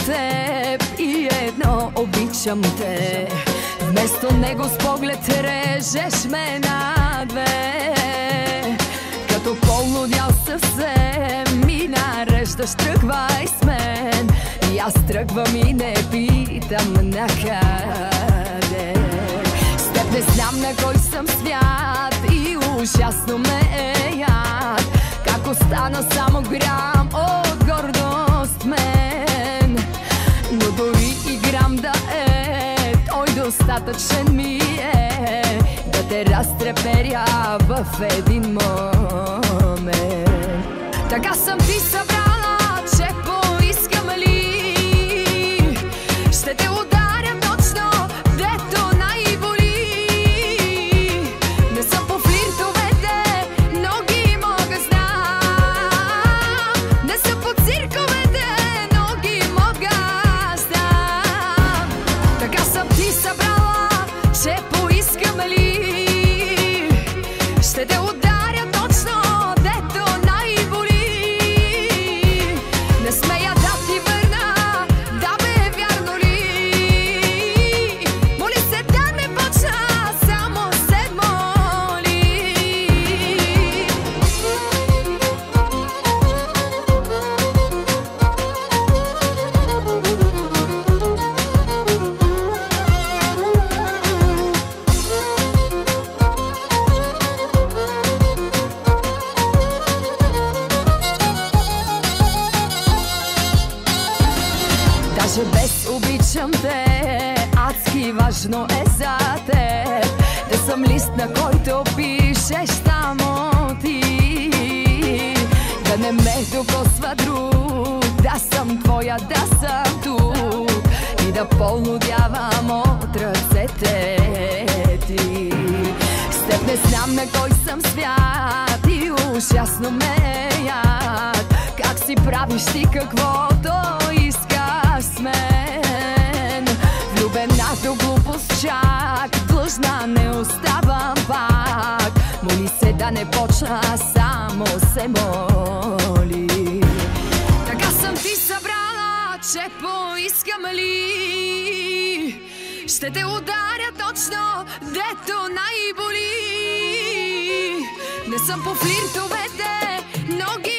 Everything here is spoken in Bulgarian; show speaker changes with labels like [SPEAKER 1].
[SPEAKER 1] теб и едно обичам те. Вместо него с поглед режеш ме на две. Като полудял съвсем и нареждаш, тръгвай с мен. И аз тръгвам и не питам накъде. С теб не знам на кой съм свят и ужасно ме е яд. Как остана само грам от гордост мен. Но дори и грам да е, той достатъчен ми е да те разтреперя в един момент. Така съм ти събрала, че поискам ли ще те ударя точно, дето най-боли. Не съм по флиртовете, но ги мога знам. Не съм по цирковете, но ги мога знам. Така съм ти събрала, че поискам ли ще те ударя точно, дето най-боли. Не смея да ти върна, да бе, вярно ли? Моли се да не почна, само се моли. Даже без обичам те, адски важно е за теб да съм лист, на който пишеш само ти. Да не ме докосва друг, да съм твоя, да съм тук и да полудявам от ръцете ти. С теб не знам на кой съм свят и ужасно ме е яд. Как си правиш ти каквото искаш с мен. Влюбената глупост чак, длъжна не оставам пак. Моли се да не почна, само се моли. Така съм ти събрала, че поискам ли ще те ударя точно, дето най-боли. Не съм по флиртовете, но ги